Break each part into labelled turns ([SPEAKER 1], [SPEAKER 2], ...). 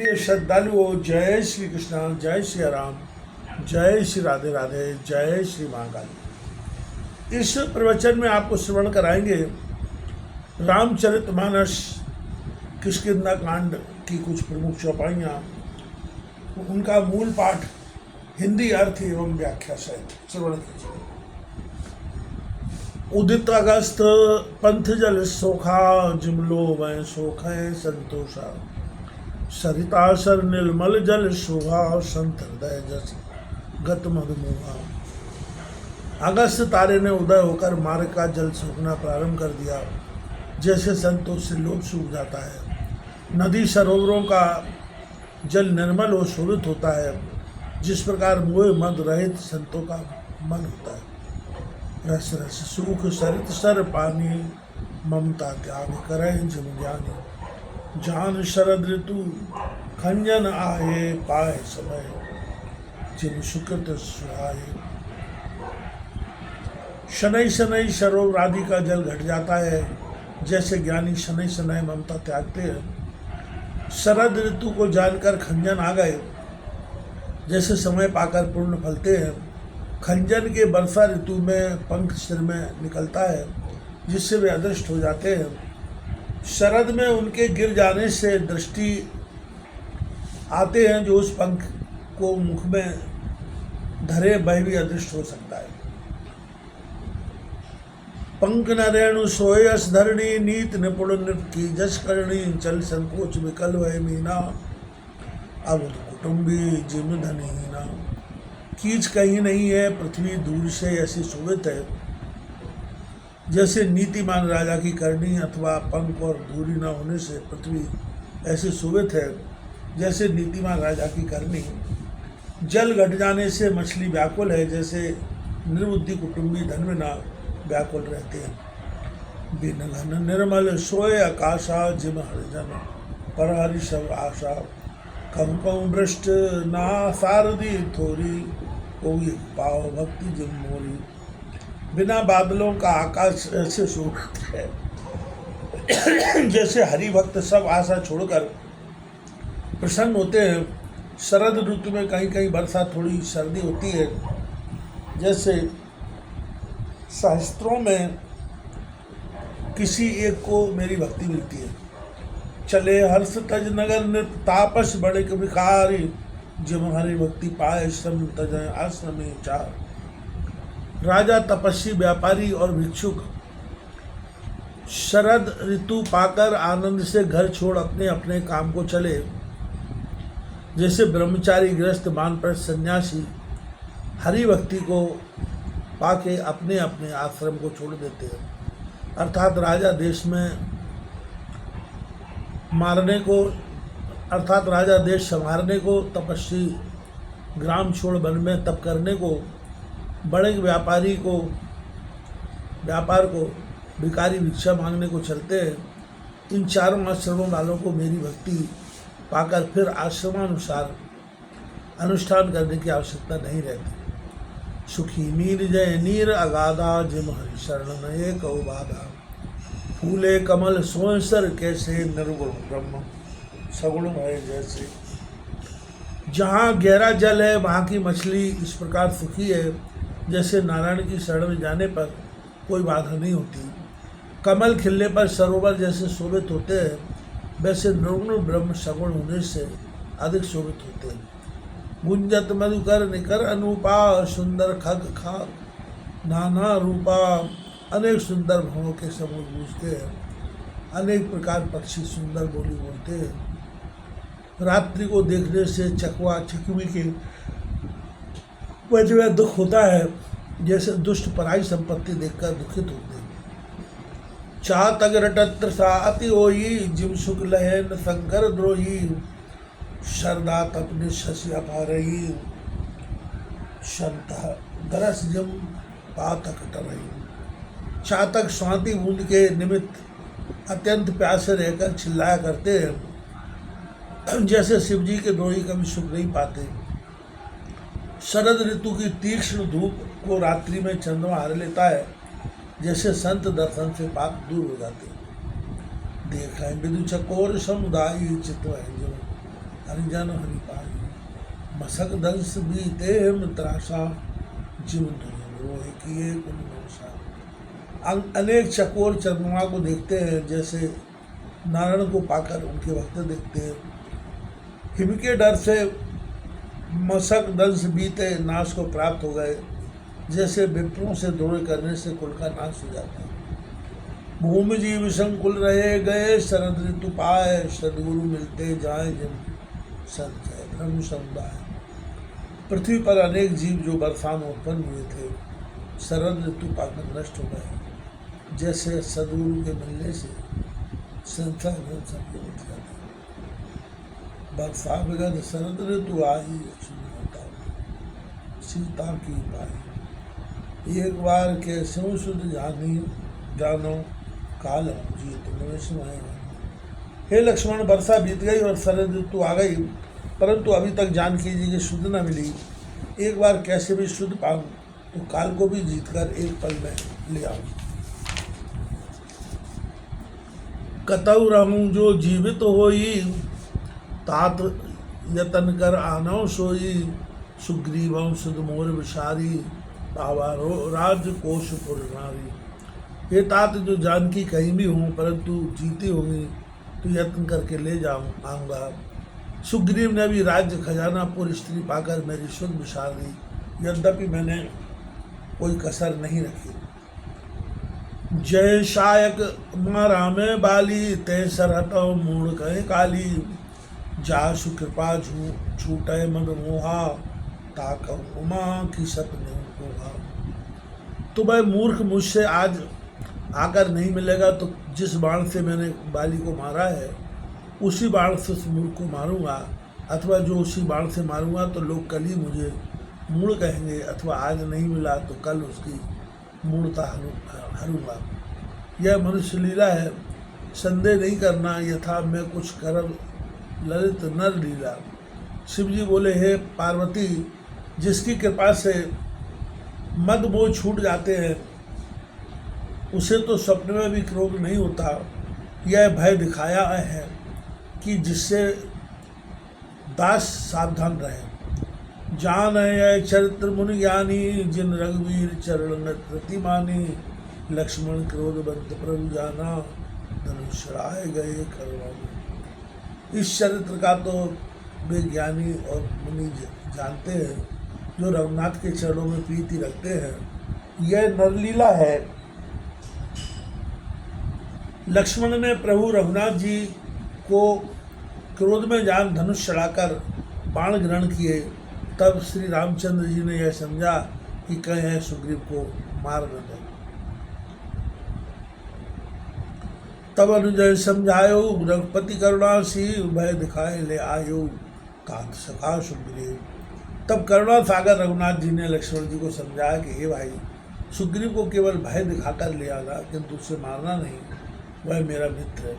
[SPEAKER 1] प्रिय श्रद्धालुओं, जय श्री कृष्ण, जय श्री राम, जय श्री राधे राधे, जय श्री महाकाली। इस प्रवचन में आपको श्रवण कराएंगे रामचरितमानस किष्किंधा कांड की कुछ प्रमुख चौपाइयाँ, उनका मूल पाठ हिंदी अर्थ एवं व्याख्या सहित श्रवण कीजिए। उदित अगस्त पंथ जल सोखा, जिमलो वै सोख संतोषा, सरिता सर निर्मल जल शोभा, संत हृदय जस गत मधुमोहा। अगस्त तारे ने उदय होकर मार्ग का जल सूखना प्रारंभ कर दिया। जैसे संतोष से लोभ सूख जाता है, नदी सरोवरों का जल निर्मल और शोभित होता है, जिस प्रकार मोह मद रहित संतों का मन होता है। रस रस सूख सरित सर पानी, ममता त्याग करे जिम ज्ञानी। जान शरद ऋतु खंजन आए, पाए समय जिम सुकृत सुहाए। शनै शनै सरोवर आदि का जल घट जाता है, जैसे ज्ञानी शनै शनै ममता त्यागते हैं। शरद ऋतु को जानकर खंजन आ गए, जैसे समय पाकर पूर्ण फलते हैं। खंजन के वर्षा ऋतु में पंख सिर में निकलता है, जिससे वे अदृष्ट हो जाते हैं। शरद में उनके गिर जाने से दृष्टि आते हैं, जो उस पंख को मुख में धरे वह भी अदृष्ट हो सकता है। पंख न रेणु सोए अस धरणी, नीत निपुण नृप की जस करणी। चल संकोच विकल वह मीना, अवध कुटुंबी जिम धनहीना। कीच कहीं नहीं है, पृथ्वी दूर से ऐसी शोभित है, जैसे नीतिमान राजा की करनी, अथवा पंख और दूरी न होने से पृथ्वी ऐसे शोभित है, जैसे नीतिमान राजा की करनी। जल घट जाने से मछली व्याकुल है, जैसे निर्बुद्धि कुटुंबी धन में न व्याकुल रहते हैं। बिन घन निर्मल सोए आकाशा, जिम हरिजन पर हरि सब आशा। कम कम भ्रष्ट ना सारदी थोरी, कोई पाव भक्ति जिम मोरी। बिना बादलों का आकाश ऐसे शोभित है, जैसे हरि भक्त सब आशा छोड़कर प्रसन्न होते हैं। शरद ऋतु में कहीं कहीं वर्षा, थोड़ी सर्दी होती है, जैसे शास्त्रों में किसी एक को मेरी भक्ति मिलती है। चले हर्ष तज नगर नृप, तापस बड़े विकारी। जिम हरि भक्ति पाए, श्रम तज आश्रम चार। राजा, तपस्वी, व्यापारी और भिक्षुक शरद ऋतु पाकर आनंद से घर छोड़ अपने अपने काम को चले, जैसे ब्रह्मचारी, गृहस्थ, वानप्रस्थ, सन्यासी हरि भक्ति को पाके अपने अपने आश्रम को छोड़ देते हैं। अर्थात राजा देश संवारने को, तपस्वी ग्राम छोड़ वन में तप करने को, बड़े व्यापारी को व्यापार को, भिखारी भिक्षा मांगने को चलते हैं। इन चारों आश्रमों वालों को मेरी भक्ति पाकर फिर आश्रमानुसार अनुष्ठान करने की आवश्यकता नहीं रहती। सुखी मीर जय नीर अगाधा, जिम हरि शरण नये कौ बाधा। फूले कमल सोयसर कैसे, निर्गुण ब्रह्म सगुण भय जैसे। जहाँ गहरा जल है वहाँ की मछली इस प्रकार सुखी है, जैसे नारायण की शरण में जाने पर कोई बाधा नहीं होती। कमल खिलने पर सरोवर जैसे शोभित होते हैं, वैसे निर्गुण ब्रह्म सगुण होने से अधिक शोभित होते हैं। गुंजत मधुकर निकर अनूपा, सुंदर खग खाग नाना रूपा। अनेक सुंदर भवों के समूह गूंजते हैं, अनेक प्रकार पक्षी सुंदर बोली बोलते हैं। रात्रि को देखने से चकवा चकवी के मन में दुख होता है, जैसे दुष्ट पराई संपत्ति देखकर दुखित होते हैं। चात अग्रटत्र सा अति होई, जिम सुख लहन शंकर द्रोही। शरदा तपने शशि अपारही, शंत दरस जिम पातक टरही। चातक स्वाति बूंद के निमित्त अत्यंत प्यासे रहकर चिल्लाया करते हैं, जैसे शिवजी के द्रोही कभी सुख नहीं पाते। शरद ऋतु की तीक्ष्ण धूप को रात्रि में चंद्रमा हर लेता है, जैसे संत दर्शन से पाप दूर हो जाते हैं। देखें विदु चकोर समुदाय चित्त हरिजन हरि पाई, मसक दंश बीते मित्राशा, जीवन धुन रोए किए कुल नौसा। अनेक चकोर चंद्रमा को देखते हैं जैसे नारायण को पाकर उनके भक्त देखते हैं। हिम के डर से मसक दंश बीते नाश को प्राप्त हो गए, जैसे विप्रों से द्रोह करने से कुल का नाश हो जाता है। भूमि जीव संकुल रहे गए, शरद ऋतु पाए, सदगुरु मिलते जाए जिन संचय ब्रह्म समुदाय। पृथ्वी पर अनेक जीव जो बरसात में उत्पन्न हुए थे शरद ऋतु पाकर नष्ट हो गए, जैसे सदगुरु के मिलने से संसार सब उठ जाते। बरसा विगत शरद ऋतु आई, सीता की पाई। एक बार कैसे शुद्ध जानी जानो काल जीत निवेश में। हे लक्ष्मण, वर्षा बीत गई और शरद ऋतु आ गई, परंतु अभी तक जानकी जी की शुद्ध न मिली। एक बार कैसे भी शुद्ध पाऊं तो काल को भी जीतकर एक पल में ले आऊं। कतौ रहूं जो जीवित होई, तात यतन कर आनव सोई। सुग्रीवं सुध मोर विषारी, पावा राज्य कोशपुर नारी। हे तात, जो जानकी कहीं भी हों परंतु जीती होंगी तो यत्न करके ले आऊँगा। सुग्रीव ने भी राज्य खजाना पुर स्त्री पाकर मेरी शुद्ध विशाल दी, यद्यपि मैंने कोई कसर नहीं रखी। जय शायक मारा में बाली, तय सरहत मूड कहे काली। जासु कृपा छूटे मद मोहा, ताकव उमा की सपने कोहा। तो भाई मूर्ख, मुझसे आज आकर नहीं मिलेगा तो जिस बाण से मैंने बाली को मारा है उसी बाण से उस मूर्ख को मारूंगा, अथवा जो उसी बाण से मारूंगा तो लोग कल ही मुझे मूढ़ कहेंगे, अथवा आज नहीं मिला तो कल उसकी मूढ़ता हरूंगा। यह मनुष्य लीला है, संदेह नहीं करना। यथा मैं कुछ कर ललित नर लीला। शिव जी बोले, हे पार्वती, जिसकी कृपा से मद मोह छूट जाते हैं उसे तो स्वप्न में भी क्रोध नहीं होता। यह भय दिखाया है कि जिससे दास सावधान रहे। जान है चरित्र मुनि ज्ञानी, जिन रघुवीर चरण प्रतिमानी। लक्ष्मण क्रोधवंत प्रभु जाना, धनुषराय गए करवाने। इस चरित्र का तो वे ज्ञानी और मुनि जानते हैं जो रघुनाथ के चरणों में प्रीति रखते हैं। यह नरलीला है। लक्ष्मण ने प्रभु रघुनाथ जी को क्रोध में जान धनुष चढ़ाकर बाण ग्रहण किए। तब श्री रामचंद्र जी ने यह समझा कि कहीं सुग्रीव को मार न दे। तब अनुजय समझायो, रघुपति करुणासी, भय दिखाए ले आयो, तात सखा सुग्रीव। तब करुणा सागर रघुनाथ जी ने लक्ष्मण जी को समझाया कि हे भाई, सुग्रीव को केवल भय दिखाकर ले आना, किंतु उसे मारना नहीं, वह मेरा मित्र है।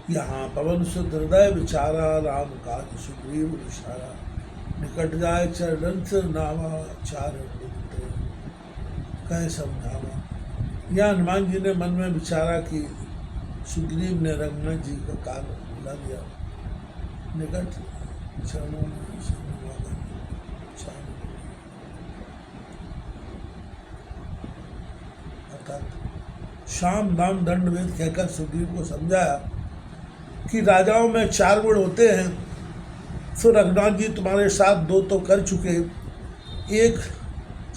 [SPEAKER 1] यहाँ पवन सुत हृदय विचारा, राम काज सुग्रीव इशारा। निकट जाए चरण से नावा, चार कह समझावा। यहाँ हनुमान जी ने मन में विचारा कि सुग्रीव ने रघुनाथ जी का काल बुला दिया। निकट चरणों में अर्थात शाम नाम दंड वेद कहकर सुग्रीव को समझाया कि राजाओं में 4 गुण होते हैं। तो रघुनाथ जी तुम्हारे साथ 2 तो कर चुके, एक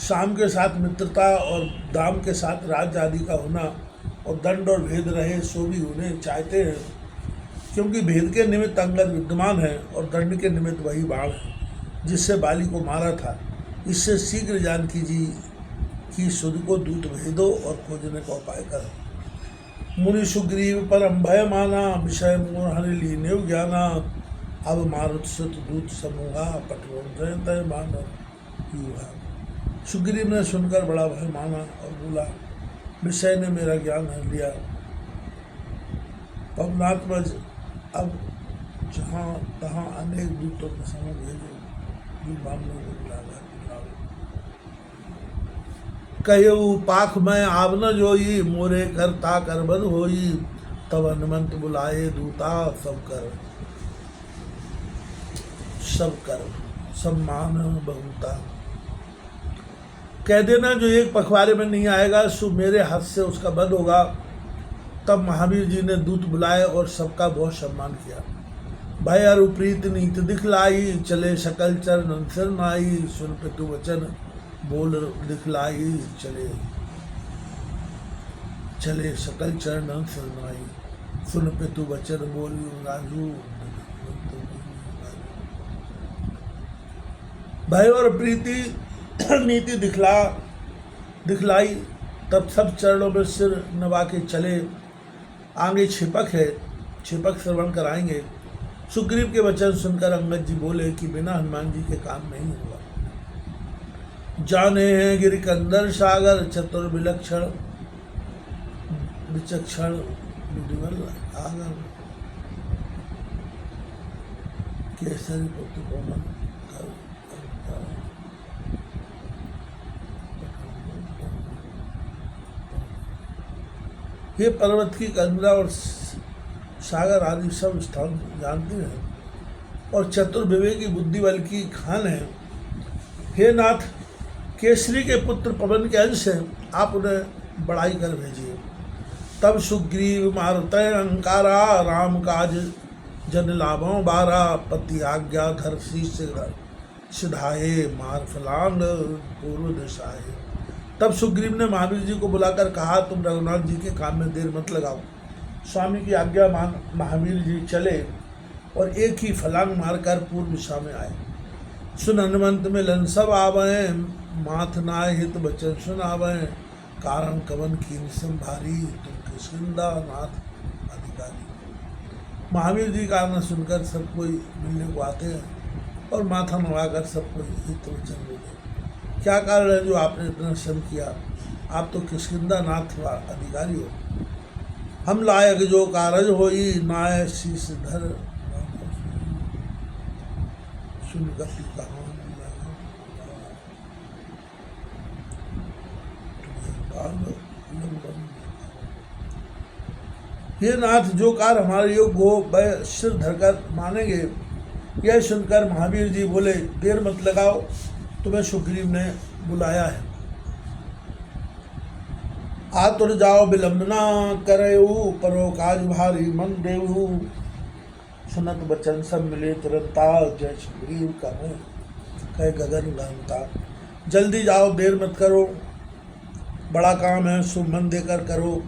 [SPEAKER 1] शाम के साथ मित्रता और दाम के साथ राज्य आदि का होना, और दंड और भेद रहे सो भी उन्हें चाहते हैं, क्योंकि भेद के निमित्त अंगद विद्यमान है और दंड के निमित्त वही बाण है जिससे बाली को मारा था। इससे शीघ्र जानकी जी की सुध को दूत भेदो और खोजने का उपाय करो। मुनि सुग्रीव परम भय माना, विषय मोह हरि लीने ज्ञाना। अब मारुत सुत दूत समूहा, पटवन तय मानव युवा। सुग्रीव ने सुनकर बड़ा भय माना और बोला, विषय ने मेरा ज्ञान हर लिया। पवनात्मज, अब जहाँ तहाँ अनेक दूतों के समूह भेजो, जो मामलों को बुलावा। कहो पाख में आव न जोई, मोरे करता करबद होई। तब हनुमंत बुलाए दूता सब कर। सब कर सम्मान बहुता। कह देना जो एक पखवाड़े में नहीं आएगा सो मेरे हाथ से उसका वध होगा। तब महावीर जी ने दूत बुलाए और सबका बहुत सम्मान किया। भय अरु प्रीत नीति दिखलाई, चले सकल चरण सिर नाई, सुन पितु वचन बोल दिखलाई, चले चले सकल चरण सिर नाई, सुन पितु वचन बोल राजू। भय और प्रीति नीति दिखलाई, तब सब चरणों में सिर नवा के चले। आगे छिपक है, छिपक श्रवण कराएंगे। सुग्रीव के वचन सुनकर अंगद जी बोले कि बिना हनुमान जी के काम नहीं होगा। जाने हैं गिरिकंदर सागर, चतुर विलक्षण विचक्षण विधिवल आगर, केसरी पुत्र कोमल ये पर्वत की कंदरा और सागर आदि सब स्थान जानते हैं और चतुर विवेकी बुद्धि बल की खान है। हे नाथ, केसरी के पुत्र पवन के अंश हैं, आप उन्हें बड़ाई कर भेजिए। तब सुग्रीव मारुतय अंकारा, राम काज जन लाभों बारा, पति आज्ञा धर शीश सिधाए, मार फलांग पूर्व दिशाए। तब सुग्रीव ने महावीर जी को बुलाकर कहा, तुम रघुनाथ जी के काम में देर मत लगाओ। स्वामी की आज्ञा मान महावीर जी चले और एक ही फलांग मारकर पूर्व दिशा में आए। सुन हनुमंत में लन सब आवे, माथ नाय हित बचन सुनावे, कारण कवन कीन संभारी, तुम किष्किंधा नाथ अधिकारी। महावीर जी का आना सुनकर सब कोई मिलने को आते हैं और माथा नवाकर सब कोई हित वचन बोले। क्या कारण है जो आपने इतना श्रम किया? आप तो किष्किंधा नाथ अधिकारी हो। हम लायक जो कारज होई, नाय शीश धर सुन गति कहां। हे नाथ, जो कार हमारे योग्य हो वह सिर धरकर मानेंगे। यह सुनकर महावीर जी बोले, देर मत लगाओ, तुम्हें सुग्रीव ने बुलाया है। आतुर जाओ विलंब ना करऊ, परो काज भारी मन देऊ। सुनत बचन सब मिले तुरंता, जय सुग्रीव कहो कह गगन गहनता। जल्दी जाओ, देर मत करो, बड़ा काम है, शुभ मन देकर करो।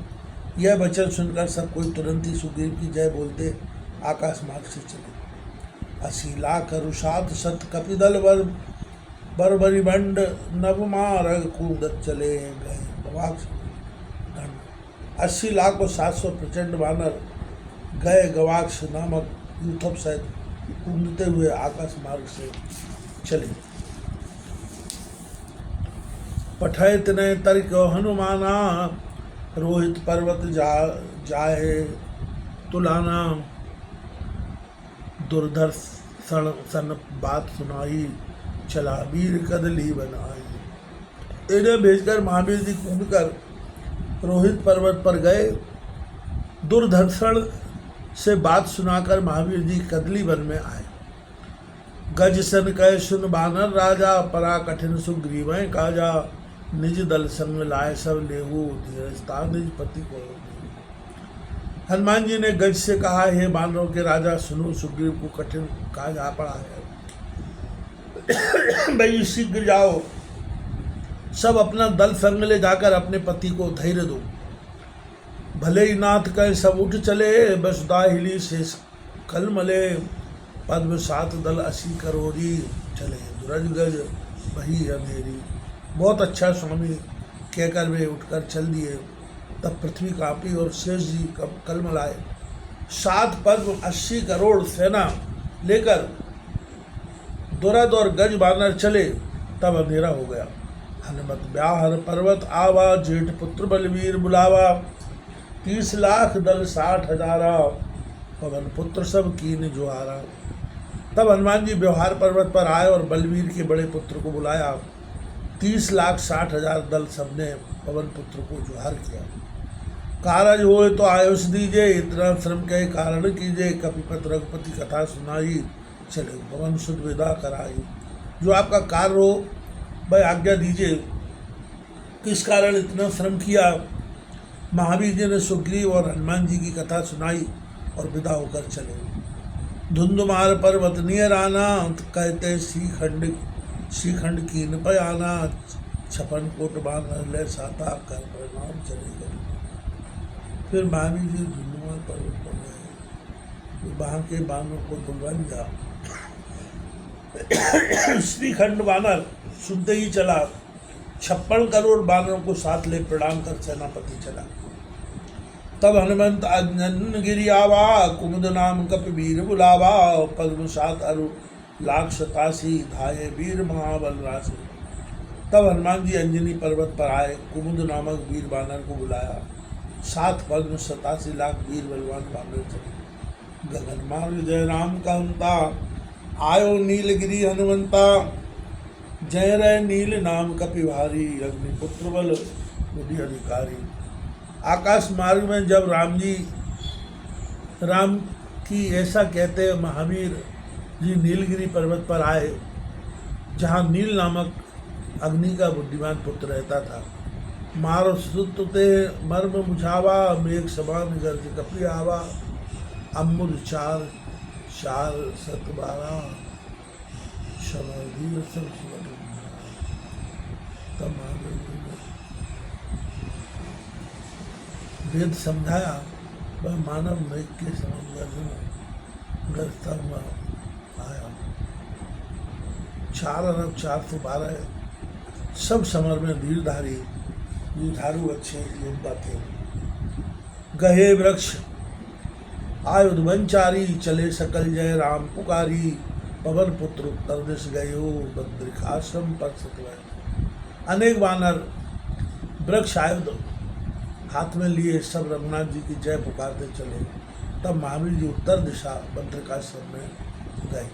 [SPEAKER 1] यह वचन सुनकर सब कोई तुरंत ही सुग्रीव की जय बोलते आकाश मार्ग से चले। 80 लाख रुषात सत कपिदल बरबरी बंड नवमार कूदत चले गए। 80 लाख और 700 प्रचंड वानर गए गवाक्ष नामक यूथप सहित कूदते हुए आकाश मार्ग से चले। पठय तनय तर्क हनुमाना, रोहित पर्वत जाए तुलाना। दुर्धर्षण सन बात सुनाई, चला वीर कदली बनाई। इन्हें भेजकर महावीर जी कूदकर रोहित पर्वत पर गए। दुर्धर्षण से बात सुनाकर महावीर जी कदली वन में आए। गज सन कह सुन बानर राजा, परा कठिन सुग्रीवै काजा। निज दल संग लाए सब लेहू, धीरजता निज पति को। हनुमान जी ने गज से कहा, हे बानरों के राजा सुनो, सुग्रीव को कठिन काज आ पड़ा है, भाई शीघ्र जाओ, सब अपना दल संग ले जाकर अपने पति को धैर्य दो। भले ही नाथ कहे सब उठ चले, बसुदा हिली शेष कल मले। पद्म सात दल 80 करोड़ी, चले दुरज गज वही अंधेरी। बहुत अच्छा स्वामी कहकर वे उठकर चल दिए। तब पृथ्वी कांपी और शेष जी कलमलाए। 7 पद्म 80 करोड़ सेना लेकर दुरद और गज बानर चले। तब अंधेरा हो गया। हनुमत ब्याहर पर्वत आवा, जेठ पुत्र बलवीर बुलावा। 30 लाख दल 60 हजारा, पवन पुत्र सब कीन जुहारा। तब हनुमान जी व्यवहार पर्वत पर आए और बलवीर के बड़े पुत्र को बुलाया। 30 लाख 60 हजार दल सबने पवन पुत्र को जुहार किया। कारज होए तो आयुष दीजिए, इतना श्रम के कारण कीजिए। कपिपत रघुपति कथा सुनाई, चले। पवन सुत विदा कराई, जो आपका कार्य हो भाई आज्ञा दीजिए। किस कारण इतना श्रम किया? महावीर जी ने सुग्रीव और हनुमान जी की कथा सुनाई और विदा होकर चले। धुंधुमार पर्वत नियर आना, कहते श्रीखंड कीन पे आना, 56 कोट बांध ले साता कर प्रणाम चले गए। फिर महावीर जी धुंधुमार पर्वत पर गए, वहाँ के बानरों को बुलवा लिया। श्रीखंड बानर सुनते ही चला, 56 करोड़ बानरों को साथ ले प्रणाम कर सेनापति चला। तब हनुमंत अंजन गिरि आवा, कुमुद नाम कपि वीर बुलावा, पद्म सात अरु लाख 87 धाये वीर महाबल राशि। तब हनुमान जी अंजनी पर्वत पर आए, कुमुद नामक वीर बानर को बुलाया, 7 पद्म 87 लाख वीर बलवान बानर चले। गगन मार्ग जय राम कहता, आयो नीलगिरी हनुमंता, जय रे नील नाम कपिभारी, अग्निपुत्र बल बुद्धि अधिकारी। आकाश मार्ग में जब राम की ऐसा कहते महावीर जी नीलगिरी पर्वत पर आए, जहाँ नील नामक अग्नि का बुद्धिमान पुत्र रहता था। मारो सुतते मर्म मुझावा, मेघ समान गर्ज कपि आवा, अम्बुज 4 7 समाधि सब तब महावीर जी ने वेद समझाया, वह मानव मेघ के समान गरजता हुआ आया। 4 अरब 412 सब समर में धीरधारी युधारू अच्छे योद्धा थे। गहे वृक्ष आयुध वंचारी, चले सकल जय राम पुकारी, पवन पुत्र उत्तर दिश गयो, बद्रिकाश्रम पर सतवय। अनेक वानर वृक्ष आयुध हाथ में लिए सब रघुनाथ जी की जय पुकारते चले। तब महावीर जी उत्तर दिशा बद्रिकाश्रम में गए।